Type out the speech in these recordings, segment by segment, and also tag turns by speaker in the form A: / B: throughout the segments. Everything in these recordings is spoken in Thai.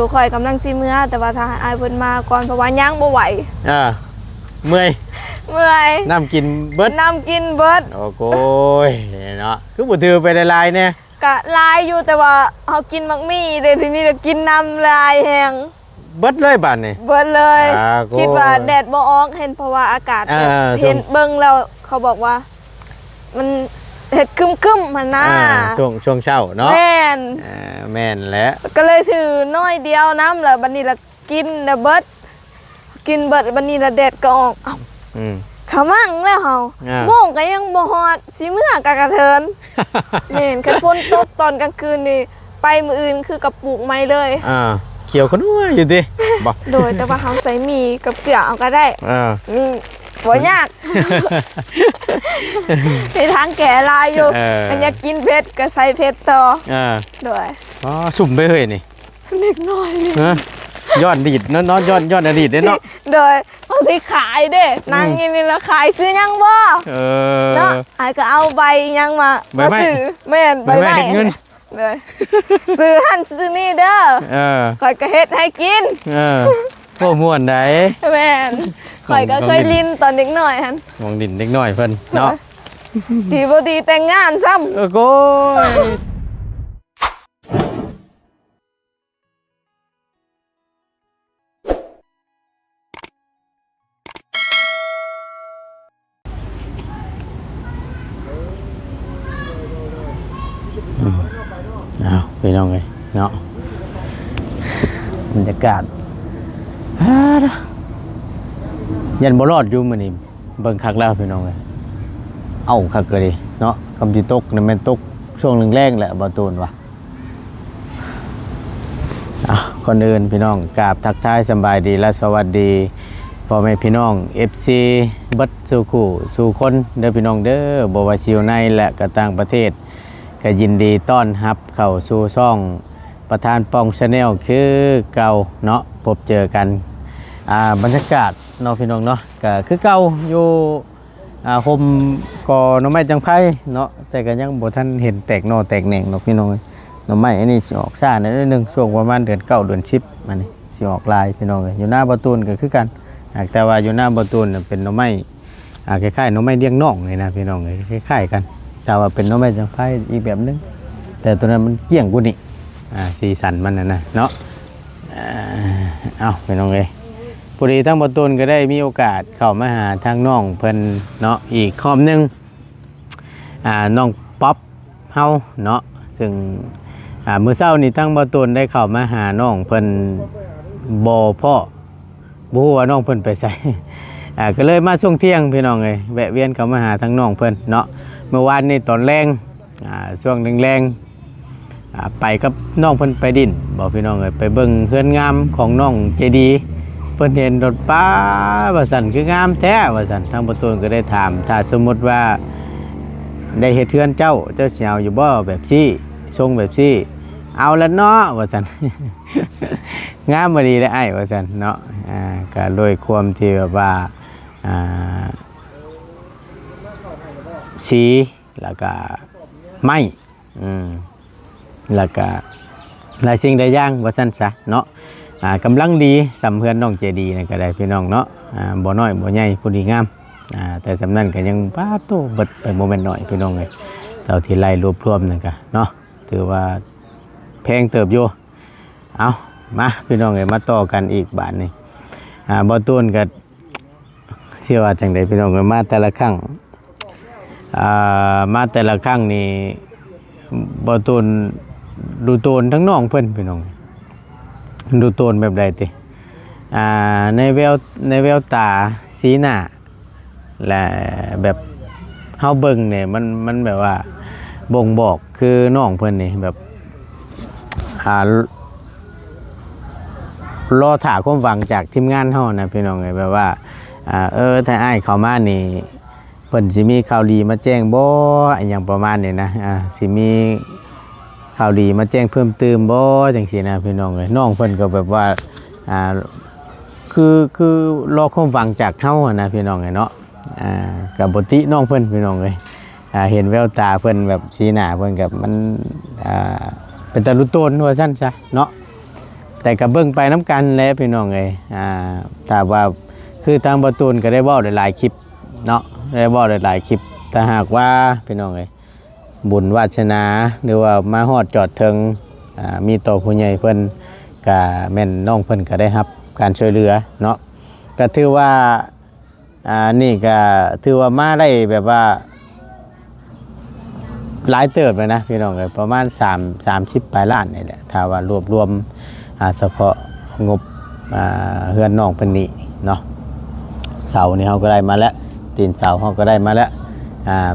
A: จูคอยกำลังสิเมื่อแต่ว่าถ้าอายเพิ่นมาก่อนเพราะว่าย่างบ่ไหว
B: เมื่อยน้ำกินเบิดโอ้โหเนาะคือบ่ถือไปลายเนี่ย
A: กะลายอยู่แต่ว่าเฮากินมักมี่เด้ทีนี้เรากินน้ำลายแห้ง
B: เบิดเลยบัดนี่
A: เบิดเลยคิดว่าแดดบ่ออกเห็นเพราะว่าอากาศเห็นเบิ่งแล้วเขาบอกว่ามันเห็ดคึมๆมันนะ
B: ช่วงเช้าเนาะแม่นแล้ว
A: ก็เลยถือน้อยเดียวน้ำแล้วบัดนี้ละกินเบิดบัดนี้ละแดดก็ออกเขามั่งแล้วเฮาโมงก็ยังบ่ฮอดสิเมื่อกะกระเทินแม่นคันฝนตกตอนกลางคืนนี่ไปมื้ออื่นคือกับปลูกไม้เลย
B: เขียวขนัวอยู่ดิบ่
A: โดยแต่ว่าเฮาใส่หมี่กับเกลือเอาก็ได้มีบ่ยากมีทางแก่ลายอยู่อันอยากกินเผ็ดก็ใส่เผ็ดต่อโดย
B: สุ่มไปเฮ้ยนี่
A: เล็กน้อยนี่
B: ย้อนดีดเนาะย้อนอดีตเนาะ
A: โดยเอาสิขายเด้นางกินนี่ละขายซื้อยังบ่เนาะไอ้ก็เอาใบยังมาซื้อแม่นใบไม้เลยซื้อหั่นซื้อนี่เด้อข่อยก็เฮ็ดให้กิน
B: โอ้ม่วนได้
A: แม่นข่อยก็เคยลิ้นตอนเด็กน้อยหั่น
B: มองดินเด็กน้อยเพิ่นเนาะ
A: ดีบ่ดีแต่งงานซ้ำ
B: โอ้ยไปน้องเลยเนาะบรรยากาศยันบอลอดอยู่มันนี่เบิ่งคักแล้วพี่น้องเลยเอาคักเลยเนาะคำที่ตกนี่มันตกช่วงหนึ่งแรกแหละบอตูนวะคนอื่นพี่น้องกราบทักทายสบายดีและสวัสดีพ่อแม่พี่น้อง FC บัดสู่คู่สู่คนเด้อพี่น้องเด้อบวชอยู่ในและก็ต่างประเทศก็ยินดีต้อนรับเข้าสู่ช่องประธานปองชาแนลคือเก่าเนาะพบเจอกันบรรยากาศเนาะพี่น้องเนาะก็คือเก่าอยู่โฮมกอหน่อไม้จังไพ่เนาะแต่ก็ยังบ่ทันเห็นแตกหน่อแตกแหน่งเนาะพี่น้องหน่อไม้อันนี้สิออกซ่าหน่อยนึงช่วงประมาณเดือน9เดือน10มันนี่สิออกลายพี่น้องอยู่หน้าประตูนก็คือกันแต่ว่าอยู่หน้าประตูนเป็นหน่อไม้คล้ายๆหน่อไม้เลี้ยงน่องเลยนะพี่น้องคล้ายๆกันแต่ว่าเป็นหน่อไม้จังไพ่อีกแบบนึงแต่ตัวนั้นมันเกี่ยงกูนี่สีสันมันนะเนาะเอาพี่น้องพอดีทั้งประตูนก็ได้มีโอกาสเข้ามาหาทางน้องเพิ่นเนาะอีกคอมนึงน้องป๊อปเฮาเนาะซึ่งมื้อเช้านี้ทั้งประตูนได้เข้ามาหาน้องเพิ่นบ่พ่อบ่ฮู้ว่าน้องเพิ่นไปไสก็เลยมาช่วงเที่ยงพี่น้องแวะเวียนเข้ามาหาทางน้องเพิ่นเนาะเมื่อวานนี้ตอนแรงช่วงแรงไปกับน้องเพิ่นไปดินบอกพี่น้องไปเบิ่งเพื่อนงามของน้องเจดีเพิ่นเห็นรถป้าว่าสั่นคืองามแท้ว่าสั่นทางประตูก็ได้ถามถ้าสมมติว่าได้เฮ็ดเทือนเจ้าสิเอาอยู่บ่แบบซี่ทรงแบบซี่เอาแล้วเนาะว่าสั่น งามบ่ดีได้อ้ายว่าสั่นเนาะก็โดยความที่แบบว่าสีแล้วก็ไม้แล้วก็หลายสิ่งหลายอย่างว่าซั่นซะเนาะกำลังดีสำเพื่อนน้องเจดีนี่ก็ได้พี่น้องเนาะบ่น้อยบ่ใหญ่ผู้ดีงามแต่สำนั้นก็ยังป้าโตเบิดไปโมเมนต์หน่อยพี่น้องเลยเท่าที่ไล่รวบรวมนั่นก็เนาะถือว่าแพงเติบอยู่เอามาพี่น้องเลยมาต่อกันอีกบาทนี่บ่ตูนก็เชื่อว่าจังได๋พี่น้องมาแต่ละครั้งนี่บ่ตูนดูโตนทั้งน้องเพิ่นพี่น้องดูโตนแบบใดติในแววตาสีหน้าและแบบเฮาเบิ่งเนี่ยมันแบบว่าบ่งบอกคือน้องเพิ่นนี่แบบรอถ่าความหวังจากทีมงานเฮานะพี่น้องแบบว่าถ้าอ้ายเข้ามานี่เพิ่นสิมีข่าวดีมาแจ้งบ่อย่างประมาณนี้นะสิมีข่าวดีมาแจ้งเพิ่มเติมบ่จังซี่นะพี่น้องน้องเพิ่นก็แบบว่าคือรอความหวังจากเฮานะพี่น้องเนาะก็บ่ติน้องเพิ่นพี่น้องเห็นแววตาเพิ่นแบบสีหน้าเพิ่นกับมันเป็นตาลุโตนว่าซั่นซะเนาะ แต่ก็เบิ่งไปน้ำกันแหล้วพี่น้องเอ้ยถ้าว่าคือทางบ่ตูนก็ได้เว้าได้หลายคลิปเนาะได้เว้าได้หลายคลิปถ้าหากว่าพี่น้องเอ้ยบุญวาสนาหรือว่ามาฮอดจอดถึงมีต่อผู้ใหญ่เพิ่นก็แม่นน้องเพิ่นก็ได้รับการช่วยเหลือเนาะก็ถือว่านี่ก็ถือว่ามาได้แบบว่าหลายเติบเลยนะพี่น้องเอ้ยประมาณ30ปลายล้านนี่แหละถ้าว่ารวบรวมเฉพาะงบเฮือนน้องเพิ่นนี่เนาะเสานี่เฮาก็ได้มาแล้วตีนเสาเฮาก็ได้มาแล้ว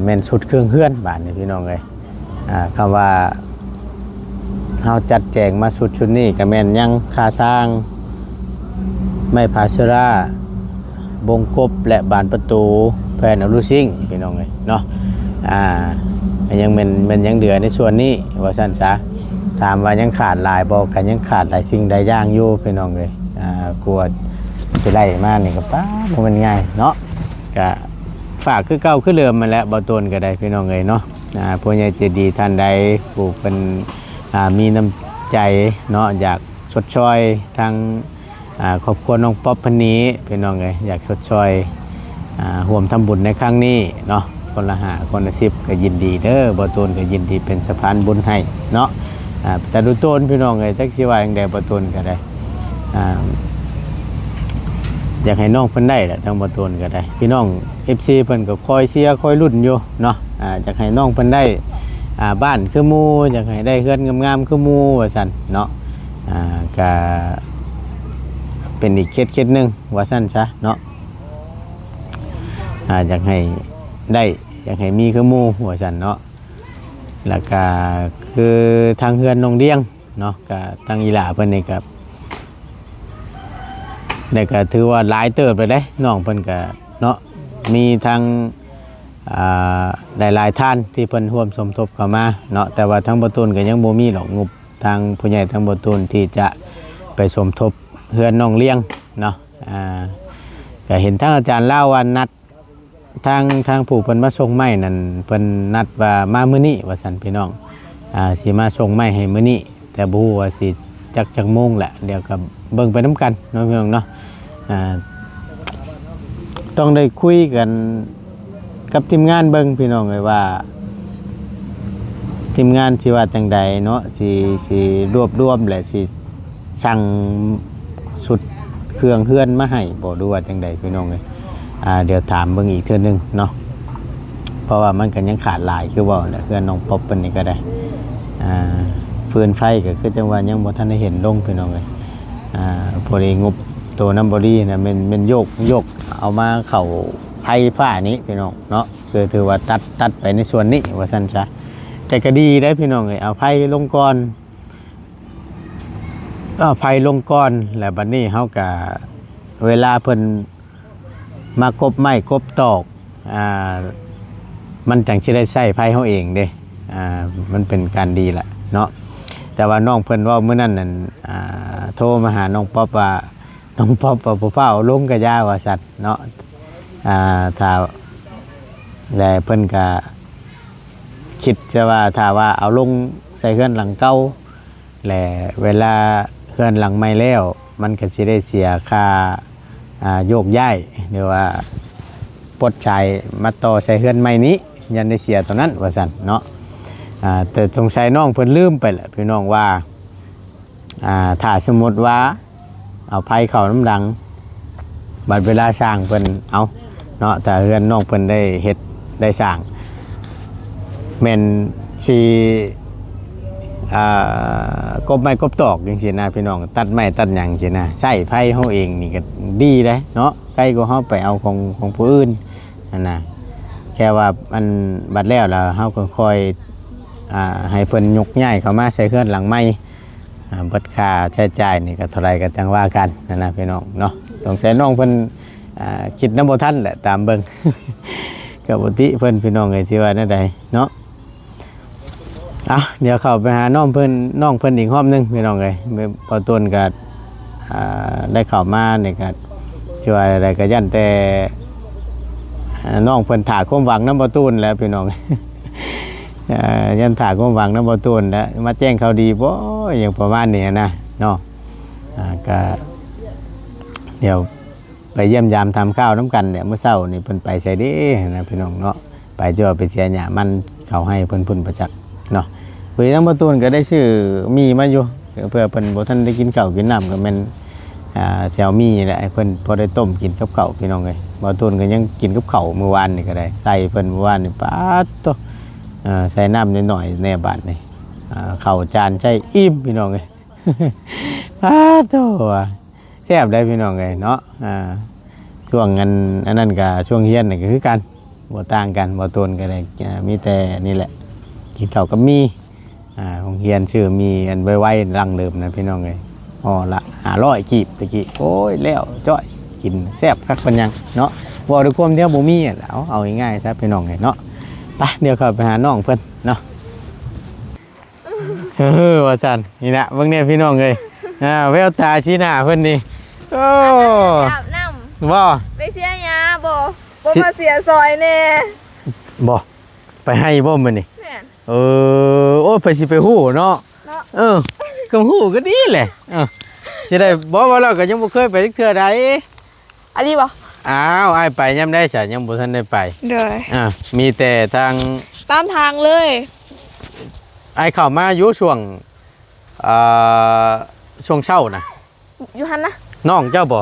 B: แม่นชุดเครื่องเฮือนบาดนี่พี่น้องเอ้ยคำว่าเฮาจัดแจงมาชุดนี้ก็แม่นยังค่าสร้างไม้พาเชราบงกบและบานประตูแผ่นอลูซิงพี่น้องเอ้ยเนาะยังมันยังเดือในส่วนนี้ว่าซั่นซะถามว่ายังขาดหลายบ่กันยังขาดหลายสิ่งหลายอย่างอยู่พี่น้องเอ้ยกลัวสิไล่มานี่ก็ป้าบ่แม่นง่ายเนาะก็ฝากคือเก่าคือเดิมมาแล้วบ่ต้นก็ได้พี่น้องเอ้ยเนาะผู้ใหญ่ใจดีท่านใดผู้เป็นมีน้ำใจเนาะอยากชดเชยทางครอบครัวน้องป๊อปพันนี้พี่น้องเอ้ยอยากชดเชยร่วมทำบุญในครั้งนี้เนาะคนละ5คนละ10ก็ยินดีเด้อบ่ตูนก็ยินดีเป็นสะพานบุญให้เนาะแต่ดูต้นพี่น้องเอ้ยจักสิว่าจังได๋บ่ตูนก็ได้อยากให้น้องเพิ่นได้แหละทางบ่ตูนก็ได้พี่น้อง FC เพิ่นก็คอยเชียร์คอยลุ้นอยู่เนาะอยากให้น้องเพิ่นได้บ้านคือหมู่อยากให้ได้เฮือนงามๆคือหมู่ว่าซั่นเนาะก็เป็นอีกเคสนึงว่าซั่นซะเนาะอยากให้ได้อยากให้มีคือหมู่ว่าซั่นเนาะแล้วก็คือทางเฮือนน้องเลี้ยงเนาะก็ทางอีหล่าเพิ่นนี่ก็ได้ก็ถือว่าหลายเติบเลยเด้น้องเพิ่นก็เนาะมีทางได้หลายท่านที่เพิ่นร่วมสมทบเข้ามาเนาะแต่ว่าทางบ่ตูนก็ยังบ่มีหรอกงบทางผู้ใหญ่ทางบ่ตูนที่จะไปสมทบเฮือนน้องเลี้ยงเนาะก็เห็นทางอาจารย์เล่าว่านัดทางผู้เพิ่นมาส่งไม้นั่นเพิ่นนัดว่ามามื้อนี้ว่าซั่นพี่น้องสิมาส่งไม้ให้มื้อนี้แต่บ่ฮู้ว่าสิจักโมงแหละเดี๋ยวก็เบิ่งไปนํกันเนาะพี่น้องเนาะต้องได้คุยกันกับทีมงานเบิ่งพี่น้องเลยว่าทีมงานสิว่าจังใดเนาะสิรวบรวมและสิสั่งสุดเครื่องเฮือนมาให้บ่ดูว่าจังใดพี่น้องเลยเดี๋ยวถามเบิ่งอีกเทื่อนึงเนาะเพราะว่ามันก็ยังขาดหลายคือว่าเฮือนน้องป๊อปเพิ่นนี่ก็ได้ฟืนไฟก็คือจังว่ายังบ่ทันได้เห็นลงพี่น้องเลยพอดีงบตัวน้ำบอดี้นะมันโยกเอามาเข่าไผ่ผ้านี้พี่น้องเนาะคือถือว่าตัดไปในส่วนนี้ว่าสั้นซะแต่ก็ดีได้พี่น้องเลยเอาไผ่ลงก่อนไผ่ลงก่อนแล้วบัดนี้เฮาก็เวลาเพิ่นมากบไม้กบตอกมันจังสิได้ใช้ไผ่เฮาเองเด้มันเป็นการดีแหละเนาะแต่ว่าน้องเพิ่นว่ามื้อนั้นนั่นโทรมาหาน้องป๊อปว่าน้องป๊อปบ่ฟ้าวลงกะยาว่าสัตว์เนาะถ้าแต่เพิ่นก็คิดจะว่าถ้าว่าเอาลงใส่เฮือนหลังเก่าแหละเวลาเฮือนหลังใหม่แล้วมันก็สิได้เสียค่าโยกย้ายหรือว่าปลดชายมาต่อใส่เฮือนใหม่นี้ยันได้เสียตรงนั้นว่าซั่นเนาะแต่สงสัยน้องเพิ่นลืมไปแหละพี่น้องว่าถ้าสมมติว่าเอาไผ่เข้าน้ำดังบัดเวลาสร้างเพิ่นเอาเนาะแต่เฮือนน้องเพิ่นได้เฮ็ดได้สร้างแม่นสิกบไม้กบตอกจังซี่นะพี่น้องตัดไม้ตัดหยังจังซี่นะใช้ไผ่เฮาเองนี่ก็ดีเด้เนาะใกล้กว่าเฮาไปเอาของผู้อื่นนั่นน่ะแค่ว่ามันบัดแล้วเฮาก็ค่อยให้เพิ่นยกย้ายเข้ามาใส่เฮือนหลังใหม่เบิดค่าใช้จ่ายนี่ก็เท่าไรก็จังว่ากันนะพี่น้องเนาะสงสัยน้องเพิ่นคิดนำบ่ทันแหละตามเบิ่ง ก็ปกติเพิ่นพี่น้องเอ้ยสิว่าแนวใดเนาะเดี๋ยวเข้าไปหาน้องเพิ่นอีกรอบนึงพี่น้องเอ้ยพอต้นก็ได้เข้ามานี่ก็สิว่าอะไรก็ยันแต่น้องเพิ่นถ่าความหวังนำบ่ตูนแล้วพี่น้อง ยันถ่าความหวังนำบ่ตูนแล้วมาแจ้งข่าวดีบ่อย่างประมาณนี้นะเนาะ ก็เดี๋ยวไปเยี่ยมยามทำข้าวน้ำกันเนี่ยเมื่อเช้านี่เพิ่นไปใส่เด้นะพี่น้องเนาะไปจ่อไปเสียหญ้ามันเขาให้เพิ่นประจักษ์เนาะเพิ่นทั้งประตูนก็ได้ชื่อมีมาอยู่เพื่อเพิ่นบ่ทันได้กินข้าวกินน้ำก็แม่นแซวมีแหละให้เพิ่นพอได้ต้มกินกับข้าวพี่น้องเอ้ยบ่ตูนก็ยังกินกับข้าวเมื่อวานนี่ก็ได้ใส่เพิ่นเมื่อวานนี่ป๊าดโตใส่น้ำนิดหน่อยแน่บาดนี่ข้าวจานใช้อิ่มพี่น้องเอ้ย ป๊าดโตว่ะแซ่บได้พี่น้องเอ้ยเนาะช่วงอันนั้นก็ช่วงเฮียนนี่ก็คือกันบ่ต่างกันบ่ตูนก็ได้มีแต่นี่แหละกินข้าวกับมีของเฮียนชื่อมีอันไว้รังเดิมนะพี่น้องเอ้ยอ๋อละ500กีบตะกี้โอ้ยแล้วจ้อยกินแซ่บคักปานยังเนาะบ่ด้วยความเที่ยวบ่มีเอาง่ายๆซะพี่น้องเอ้ยเนาะไปเดี๋ยวเข้าไปหาน้องเพิ่นเนาะว่าซั่นนี่นะเบิ่งเนี่ยพี่น้องเอ้ยแววตาชี้หน้าเพิ่นนี่โอ้
A: อาบน้ำ
B: บ่
A: ไปเสียหญ้าบ่มาเสียซอยแน่
B: บ่ไปให้บ่มื้อนี่
A: แม่น
B: โอ้ไปสิไปฮู้เนาะ
A: เนาะ
B: ก็ฮู้ก็ดีแหละสิได้บ่ว่าเราก็ยังบ่เคยไปจักเทื่อใด
A: อันนี้บ่
B: อ้าวอ้ายไปยามใดซะยังบ่ทันได้ไป
A: เด้อ
B: มีแต่ทาง
A: ตามทางเลย
B: อ้ายเข้ามาอยู่ช่วงช่วงเช้าน่ะ
A: อยู่หั่นนะ
B: น้องเจ้าบ่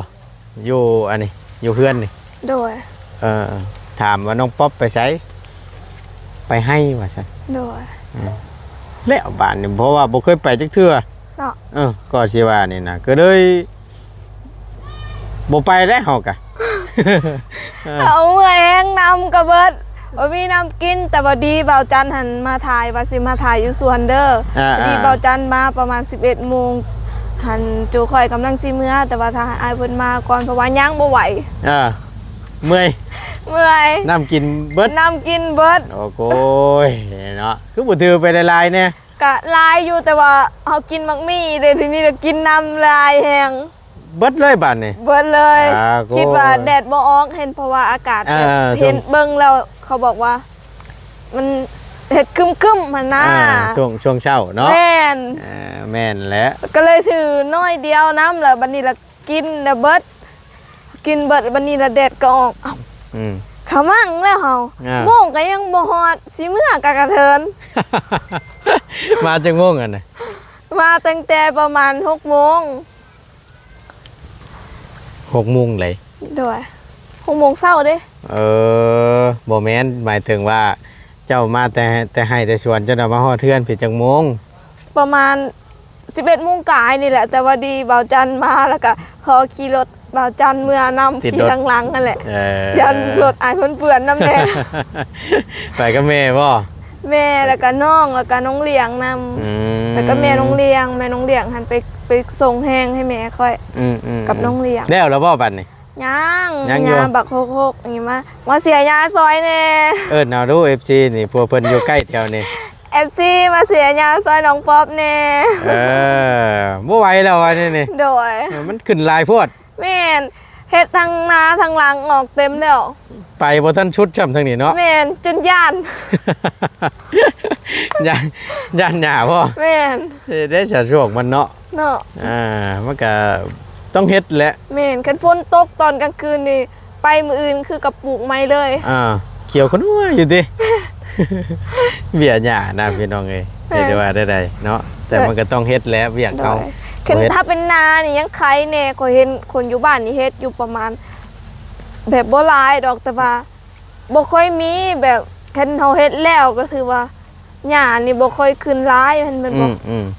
B: อยู่อันนี้อยู่เฮือนนี่
A: โดย
B: ถามว่าน้องป๊อปไปไสไปให้ว่าซั่น
A: โดย
B: แล้วบ้านนี่เพราะว่าบ่เคยไปจักเทื่อ
A: เนาะ
B: ก็สิว่านี่นะก็เลยบ่ไปได้เฮากะ
A: เอาเมื่อยแห้งนำกระเบิดบ่มีน้ำกินแต่บ่ดีเบาจันหันมาถ่ายว่าสิมาถ่ายอยู่สวนเด้อพอดีเบาจันมาประมาณ 11 โมงหันจูคอยกำลังสิเมื่อแต่ว่าถ้าอายเพิ่นมาก่อนเพราะว่าย่างบ่ไหว
B: เมื่อย
A: เมื่อย
B: น้ำกินเบิด
A: น้ำกินเบิด
B: โอ้โหเนาะคือบ่ถือไปหลายๆเนี่ย
A: กะลายอยู่แต่ว่าเฮากินมักมี่เด้ทีนี้เรากินน้ำลายแห้ง
B: เบิดเลยบัดนี่
A: เบิดเลย
B: โอ้
A: คิดว่าแดดบ่ออกเห็นเพราะว่าอากาศ
B: ช่วง
A: เห็นเบิ่งแล้วเขาบอกว่า มันเห็ดครึมๆมันนะ
B: ช่วงเช้าเนาะ
A: แม่น
B: แม่นแหล้ว
A: ก็เลยถือน้อยเดียวน้ำแล้วบัดนี้ละกินแล้วเบิดกินเบิดบัดนี้ละแดดก็ออกเอ้าขามั่งแล้วเฮาโมงก็ยังบ่ฮอดสิเมื่อกะกระเทิน
B: มาจังงงอ่ะนะ
A: มาตั้งแต่ประมาณ6 โมง
B: 6 โมงเลย
A: ด้วย6 โมงเช้าเด้
B: บ่แม่นหมายถึงว่าเจ้ามาแต่ให้แต่ชวนเจ้าน่ะมาฮอดเทือนผิดจังโมง
A: ประมาณ 11 โมงกายนี่แหละแต่ว่าดีเบาจันมาแล้วก็ขอขี่รถเบาจันเมื่อนำขี่หลังๆนั่นแหละยันรถอายเปื่อนๆน้ำแดง
B: ไปกับแม่บ่
A: แม่แล้วก็น้องแล้วก็น้องเลี้ยงนำแล้วก็แม่น้องเลี้ยงหันไปส่งแห้งให้แม่ค่อยกับน้องเลี้ยง
B: แล้วบ่บัดนี่
A: ยังบักโคกอย่างงี้มาเสียยาซอยแน่
B: เอาดู FC นี่พวกเพิ่นอยู่ใกล้แถวนี้
A: FC มาเสียยาซอยน้องป๊อปแน่
B: บ่ไหวแล้วอันนี้นี่
A: โดย
B: มันขึ้นหลายโพด
A: แม่นเฮ็ดทั้งหน้าทั้งหลังออกเต็มแล้ว
B: ไปบ่ทันชุดช่ำทางนี้เนาะ
A: แม่นจนย่าน
B: ย่านหญ้าบ่
A: แม่น
B: ได้สะช่วงมันเนาะ
A: เนาะ
B: มันก็ต้องเฮ็ดแหละ
A: แม่นคันฝนตกตอนกลางคืนนี่ไปมื้ออื่นคือกับปลูกไม้เลย
B: เขียวขนัวอยู่ดิ เบี้ยหญ้านะพี่น้องเอ้ยเฮ็ดได้ว่าได้เนาะแต่มันก็ต้องเฮ็ดแล้วเบี้ยเขา
A: คือถ้าเป็นนานี่ยังไข่แน่ก็เห็นคนอยู่บ้านนี่เฮ็ดอยู่ประมาณแบบบ่หลายดอกแต่ว่าบ่ค่อยมีแบบคันเฮาเฮ็ดแล้วก็คือว่าหญ้านี่บ่ค่อยขึ้นหลายมันบ่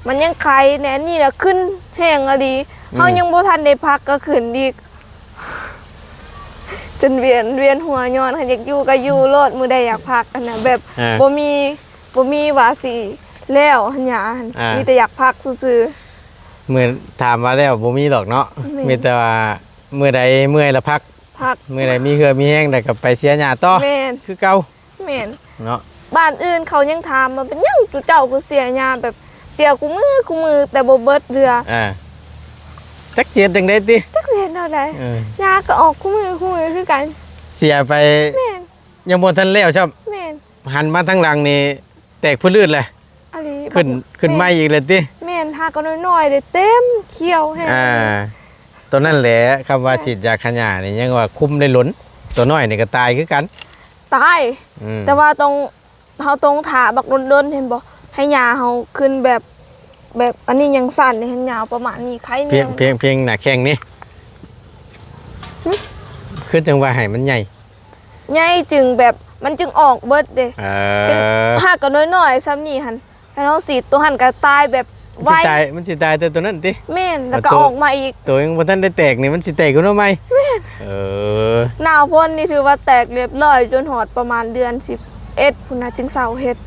A: มันยังไข่แน่นี่ล่ะขึ้นแห้งอะดีเฮายังบ่ทันได้พักก็ขึ้นอีกจนเวียนหัวย้อนคันอยากอยู่ก็อยู่โลดมื้อใดอยากพักอันน่ะแบบบ่มีว่าสิแล้วหญ้ามีแต่อยากพักซื่อๆ
B: เมื่อถามมาแล้วบ่มีดอกเนาะมีแต่ว่าเมื่อใดเมื่อยละพักเมื่อใดมีเหือมีแห้งได้ก็ไปเสียหญ้าต่อคือเก่า
A: แม่น
B: เนาะ
A: บ้านอื่นเขายังถามมาเป็นหยังจุเจ้ากูเสียหญ้าแบบเสียกูมือแต่บ่เบิดเรือ
B: จักเจ็ดจังได๋ติ
A: จักเสียเท่าใดหญ้าก็ออกกูมือคือกัน
B: เสียไป
A: แม่น
B: ยังบ่ทันแล้วครับ
A: แม่น
B: หันมาทางหลังนี่แตกพื้นลื่นเลย
A: อะลี
B: ขึ้นใหม่อีกเลยติ
A: แม่นท าก็น้อยๆเด้เต็มเขียวแฮง
B: ตัวนั่นแหละคำว่าฉีดยาขยะนี่ยังว่าคุมได้ล้นตัวน้อยนี่ก็ตายคือกัน
A: ตายแต่ว่าเฮาตรงถาบักดนๆเห็นบ่ให้หญ้าเฮาขึ้นแบบอันนี้ยังสั่นนี่เห็นยาวประมาณนี้ไข่
B: เพียงหน้าแข้งนี่คือจังว่าให้มันใหญ่
A: ใหญ่จึงแบบมันจึงออกเบิดเด้จึงหากก็น้อยๆซ้ำนี่หั่นถ้าเฮาสีดตัวหั่นก็ตายแบบไว
B: มันสิตายแต่ตัวนั้นติ
A: แม่นแล้วก็ออกมาอีก
B: ตัวยังบ่ทันได้แตกนี่มันสิแตกขึ้นมาใหม่แม่น
A: หนาวพ้นนี่ถือว่าแตกเรียบร้อยจนหอดประมาณเดือน11พุ่นน่ะจึงเซาเฮ็ด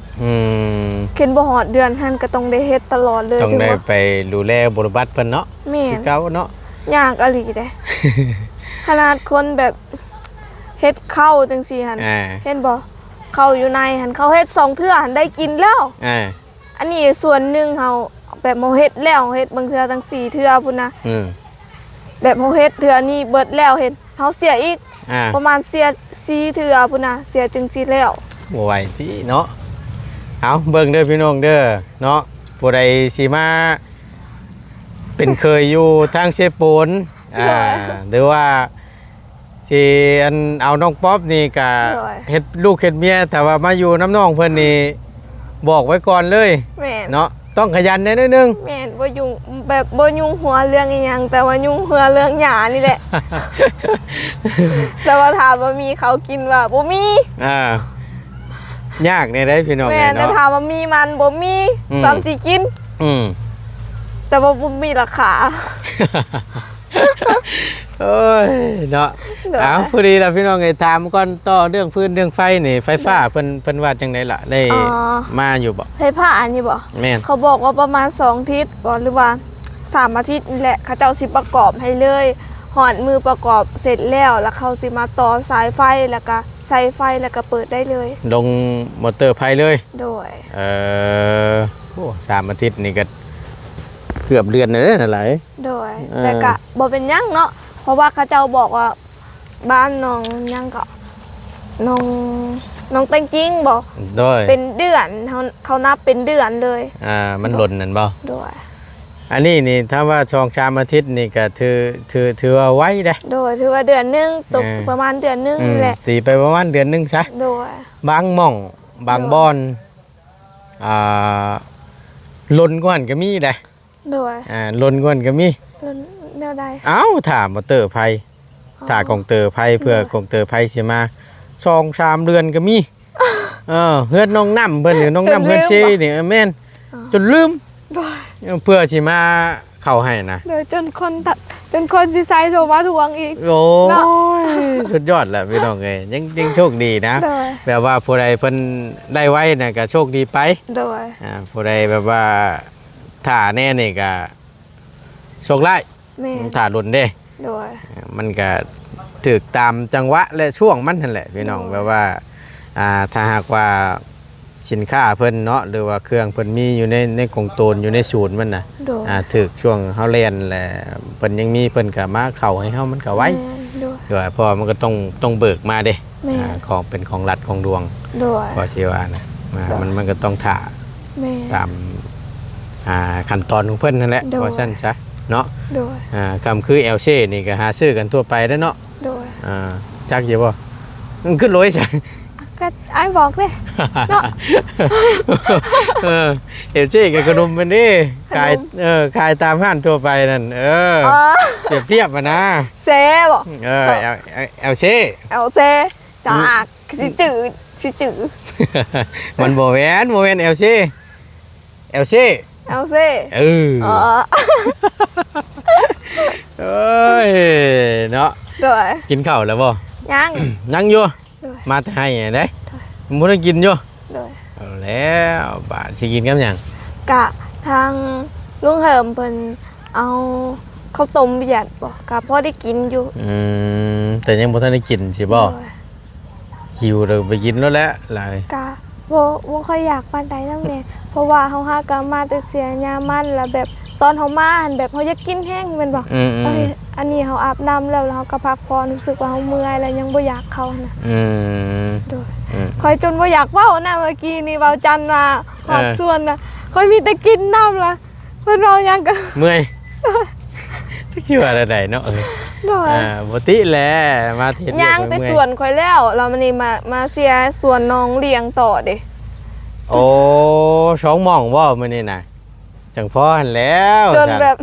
A: เข็นบ่หอดเดือนหั่นก็ต้องได้เฮ็ดตลอดเลย
B: ต้องได้ไปดูแลบริบัติเพิ่นเนาะ
A: แม่น
B: เก่าเนาะ
A: ยากอะลีเด้ ขนาดคนแบบเฮ็ดข้าวจังซี่หั่นเห็นบ่ข้าวอยู่ในหั่นเขาเฮ็ด2เทื่อหั่นได้กินแล้วอันนี้ส่วนหนึงเฮาแบบเฮาเฮ็ดแล้วเฮ็ดบางเทื่อตั้ง4เทื่อพุ่นนะแบบเฮาเฮ็ดเทื่อนี้เบิดแล้วเห็นเฮาเสียอีกประมาณเสีย4เทื่อพุ่นนะเสียจึงสิแล้ว
B: บ่ไหวติเนาะเอาเบิ่งเด้อพี่น้องเด้อเนาะผู้ใดสิมาเป็นเคยอยู่ทางเชฟปูนหรือว่าสิอันเอาน้องป๊อบนี่ก็เฮ็ดลูกเฮ็ดเมียแต่ว่ามาอยู่น้ำน้องเพิ่นนี่บอกไว้ก่อนเลยเนาะต้องขยันนิดนึง
A: แม่นบ่ยุ่งแบบบ่ยุ่งหัวเรื่องอีหยังแต่ว่ายุ่งหัวเรื่องหญ้านี่แหละแต่ว่าถามว่ามีเขากินว่าบ่มี
B: ยากเนี่ยได้พี่น้อง
A: แม่แต่ถามว่ามีมันบ่มีซ้ำสิกินแต่ว่าบ่มีราคา
B: โอ้ยเนาะเอาพอดีแล้วพี่น้องไอ้ถามก่อนต่อเรื่องพื้นเรื่องไฟนี่ไฟฟ้าเพิ่นว่าจังได๋ล่ะได้มาอยู่บ่
A: ไฟฟ้าอันนี้บ่
B: แม่น
A: เขาบอกว่าประมาณ2อาทิตย์บ่หรือว่า3อาทิตย์นี่แหละเขาเจ้าสิประกอบให้เลยหอดมือประกอบเสร็จแล้วเขาสิมาต่อสายไฟแล้วก็ใส่ไฟแล้วก็เปิดได้เลย
B: ลงมอเตอร์ไฟเลย
A: โดย
B: โอ้3อาทิตย์นี่ก็เกือบเดือนเลยนั่นแหละ
A: โดยแต่ก็บ่เป็นหยังเนาะเพราะว่าเขาเจ้าบอกว่าบ้านน้องยังก็น้องแต่งจริงบ่
B: โดย
A: เป็นเดือนเขานับเป็นเดือนเลย
B: มันหล่นนั่นบ่
A: โดย
B: อันนี้นี่ถ้าว่าช่อง3อาทิตย์นี่ก็ถือว่าไว้ได้
A: โดยถือว่าเดือนนึงตกประมาณเดือนนึงนี่แหละ
B: ตีไปประมาณเดือนนึงซะ
A: โดย
B: บางหม่องบางบ่อนหล่นก่อนก็มีได้
A: โดย
B: หล่นก่อนก็มี
A: หล่นแนวใด
B: ถามมอเตอร์ไฟถ้ากองเตอร์ไฟเพื่อกองเตอร์ไฟสิมา2-3 เดือนก็มีเฮือนน้องน้ำเพิ่นหรือน้องน้ำเพิ่นชี้นี่แม่นจนลืมเพื่อสิมาเข้าให้นะ
A: เดี๋ยวจนคนสิใช้โทรมาทวงอีก
B: โอ้ยสุดยอดแหละพี่น้องเอ้ยยังโชคดีนะแบบว่าผู้ใดเพิ่นได้ไว้น่ะก็โชคดีไป
A: โดย
B: ผู้ใดแบบว่าถ้าแน่นี่ก็โชคร้ายถ้าหล่นเด้
A: โดย
B: มันก็ถูกตามจังหวะและช่วงมันนั่นแหละพี่น้องแบบว่าถ้าหากว่าสินค้าเพิ่นเนาะหรือว่าเครื่องเพิ่นมีอยู่ในกองโตนอยู่ในศูนย์มันน่ะถูกช่วงเฮาเรียนแหละเพิ่นยังมีเพิ่นก็มาเข้าให้เฮามันก็ไว้ด้วยเพราะมันก็ต้องเบิกมาเด้ของเป็นของรัฐของดวงก็สิว่านะมันก็ต้องถ่าตามขั้นตอนของเพิ่นนั่นแหละว่าซั่นซะเนาะคำคือLCนี่ก็หาซื้อกันทั่วไปได้เนาะจักอยู่บ่มันขึ้นรวยจ้ะ
A: ก็ไอ้บอกเลยเนาะ
B: LCกับขนมมันนี่ขายตามห้างทั่วไปนั่นเปรียบเทียบมานะ
A: เซ่บ่
B: LC
A: จากสิจืด
B: มันโมเมนLC
A: เซ่
B: เอ้ยเนาะกินข้าวแล้วบ่ยังอยู่มาแต่ให้ได้บ่ได้กินอยู่เอาแล้วบาดสิกินกับหยัง
A: กะทางลุงเหิมเพิ่นเอาข้าวต้มหยัดบ่กะพอได้กินอยู่
B: แต่ยังบ่ทันได้กินสิบ่หิวเลยไปกินแล้วแหละหลาย
A: กะบ่ค่อยอยากปานใดนำแน่เพราะว่าเฮาหาก็มาแต่เสียยามันแล้วแบบตอนเฮามาหั่นแบบเฮาอยากกินแห้งแม่นบ่อันนี้เฮาอาบน้ำแล้วเฮาก็พักผ่อนรู้สึกว่าเฮาเมื่อยแล้วยังบ่อยากเข้านะโดยค่อยจนบ่อยากเว้านะเมื่อกี้นี่เว้าจันว่าฮอดส่วนน่ะค่อยมีแต่กินน้ำล่ะ เพิ่นเรายังก็
B: เมื่อยจะคิดว่าอะไรเนาะ
A: โดย
B: บ่ติแหละมาเฮ็ด
A: ย่างแต่สวนข่อยแล้วเรามันนี่มาเสียสวนน้องเลี้ยงต่อเด้
B: โอ้ช่องหม่องบ่มื้อนี้น่ะจังพอหั่นแล้ว
A: จนแบบ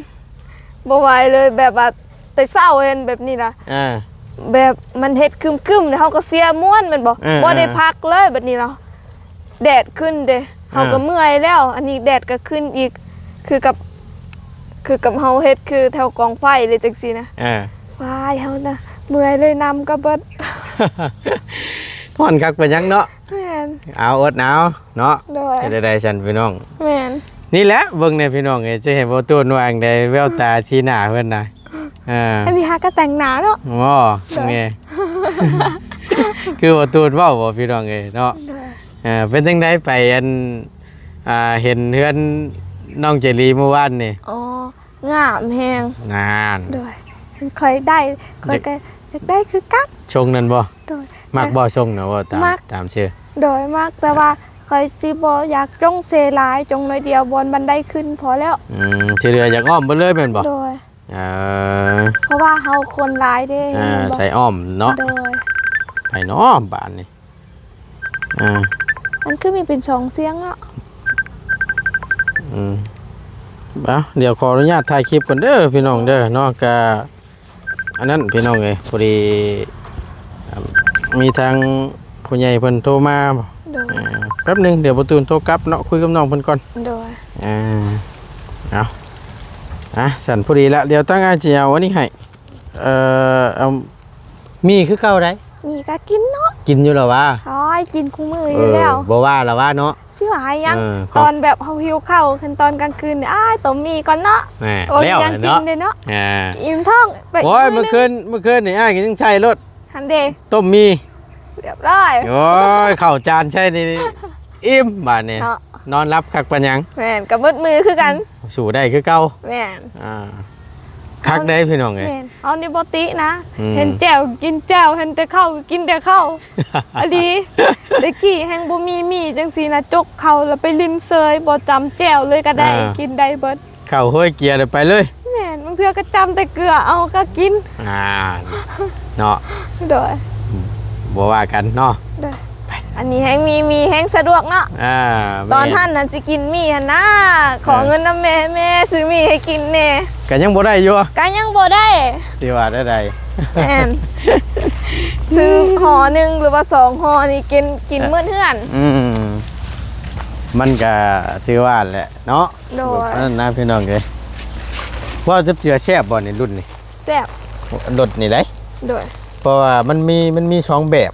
A: บ่ไหวเลยแบบว่าแต่เศร้าเห็นแบบนี้ล่ะ แบบมันเฮ็ดครึมๆแล้วเฮาก็เสียม่วนแมันบ่ได้พักเลยแบบนี้ล่ะแดดขึ้นเด้เฮาก็เมื่อยแล้ว อันนี้แดดก็ขึ้นอีกคือกับเฮาเฮ็ดคือแถวกองไฟเลยจังซี่นะวายเฮานะเมื่อยเลยนำก็เบิด
B: ทอนคักไปยังเนาะ
A: แม่น
B: เอาอดหนาวเนาะ
A: โดย
B: จะได้ฉันพี่น้อง
A: แม่น
B: นี่แหละเบิ่งในพี่น้องจะเห็นบ่ตูนวางได้แววตาชี้หน้าเพิ่นน่ะ
A: อันนี้หาก็แต่งหน้าเนาะ
B: อ๋อไง คือบ่ตูนเว้าบ่พี่น้องเอ้ยเนาะเป็นจังได๋ไปอันเห็นเฮือนน้องเจรีเมื่อวานนี่
A: อ๋องามแฮง
B: นาน
A: โดยค่อยได้ค่อยก็อยากได้คือกัน
B: ชงนั่นบ่
A: โดย
B: มักบ่ชงน่ะบ่ตามชื่อ
A: โดยมากแต่ว่าคอยสิบ่อยากจงเซหลายจงน้อยเดียวบนบันไดขึ้นพอแล้ว
B: สิเหลืออยากอ้อมบ่เลยแม่นบ่
A: โดยเพราะว่าเฮาคนหลายเด้
B: ใส่อ้อมเนาะ
A: โดย
B: ไปเนาะบ้านนี่
A: มันคือมีเป็น2เสียงเนาะ
B: เดี๋ยวขออนุญาตถ่ายคลิปก่อนเด้อพี่น้องเด้อเนาะก็อันนั้นพี่น้องเอ้ยพอดีมีทางผู้ใหญ่เพิ่นโทรมาแป๊บนึงเดี๋ยวประตูนโทรกลับเนาะคุยกับน้องเพิ่นก่อน
A: โดย
B: เอาสั่นพอดีละเดี๋ยวตั้งอาเจียวอันนี้ให้เอามีคือเก่าได้
A: มีก็กินเนาะ
B: กินอยู่แล้ววะ
A: อ๋อกินคู่มืออยู่แล้ว
B: บ่ว่าแล้วว่าเนาะ
A: สิว่ายังตอนแบบเฮาหิวข้าวขึ้นตอนกลางคืนนี่ต้มมีก่อนเนาะ
B: แล้ว
A: ยังกินได้เนาะอิ่มท้อง
B: ไปโอ้ยเมื่อคืนนี่กินจังใช่รถ
A: หันเด้
B: ต้มมี
A: เรียบร้อย
B: โอ้ยข้าวจานใช่นี่อิ่มบาดนี่นอนรับคักปัญญัง
A: แม่นกับมืดมือคือกัน
B: สู่ได้คือเก่า
A: แม่น
B: คักได้พี่น้องไง
A: เอานี่บ่ตินะเห็นแจ่วกินแจ่วเห็นแต่ข้าวกินแต่ข้าวอันนี้ตะกี้แฮงบ่มีจังซี่นะจกข้าวแล้วไปลิ้นเซยบ่จำแจ่วเลยก็ได้กินได้เบิด
B: ข้าวห้วยเกียร์ไปเลย
A: แม่นบางเทื่อก็จำแต่เกลือเอาก็กิน
B: เนาะ
A: โดย
B: บ่ว่ากันเนาะ
A: อันนี้แฮงมีแฮงสะดวกเนาะตอนท่านนั้นสิกินมีหั่นนะขอเงินนำแม่ซื้อมีให้กินแน่
B: ก็ยังบ่ได้อยู่
A: ก็ยังบ่ได้
B: สิว่าได้
A: แม่นซื้อห่อนึงหรือว่า2ห่อนี่กินมื้อเทื่อน
B: มันก็ถือว่าแหละเนาะ
A: โดย
B: นั่นนะพี่น้องเอ้ยว่าจะเจือแซ่บบ่ในรุ่นนี้
A: แซ่บ
B: รสนี่ได้
A: โดย
B: เพราะว่ามันมี2แบบ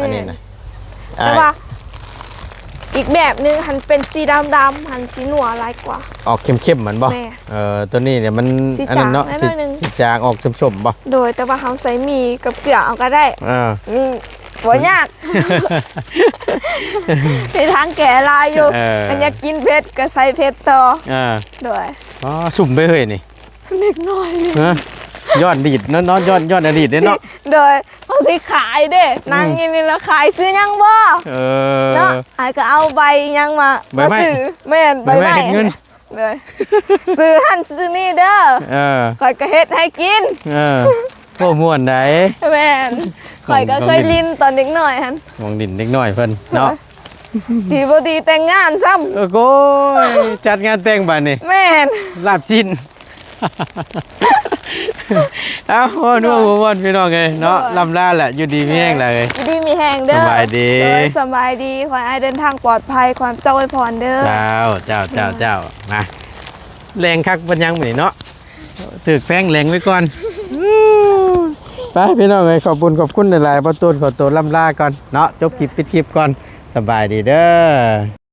B: อันนี้นะ
A: แต่ว่าอีกแบบนึงหันเป็นสีดำหันสีหนัวหลายกว่า
B: ออกเข้มๆเหมือนบ่ตัวนี้เนี่ยมัน
A: อันนั้นเนาะ
B: สีจางออกชมๆบ่
A: โดยแต่ว่าเขาใส่มีกับเกลือเอาก็ได้มีบ่ยากในทางแก่ลายอยู่อันอยากกินเผ็ดก็ใส่เผ็ดต่อโดย
B: สุ่มไปเฮ้ยนี่
A: เล็กน้อย
B: ย้อนอดีตเนาะย้อนอดีตเนาะ
A: โดยเอาสิขายเด้นางกินนี่แล้วขายซื้อยังบ่เนาะอาจจะเอาใบยังมาซื้อแม่นใบไม้เลยซื้อหั่นซื้อนี่เด้อข่อยก็เฮ็ดให้กิน
B: โอ้ม่วนได้
A: แม่นข่อยก็เคยลิ้นตอนเด็กน้อยหั่น
B: มองดินเด็กน้อยเพิ่นเนาะ
A: ดีบ่ดีแต่งงานซ้ำ
B: โอ้ยจัดงานแต่งบัดนี้
A: แม่น
B: ลาบชิ้นเอาโน่นพี่น้องเลยเนาะลำลาแหละอยู่ดีมีแห้งเลย
A: อยู่ดีมีแห้งเด้อ
B: สบายดี
A: สบายดีขอให้เดินทางปลอดภัยความเจ้าไว้พรเด้อ
B: เจ้ามาแรงคักปัญญังเหมือนเนาะถือแป้งแรงไว้ก่อนไปพี่น้องเลยขอบคุณหลายๆประตูขอตัวลำลาก่อนเนาะจบคลิปปิดคลิปก่อนสบายดีเด้อ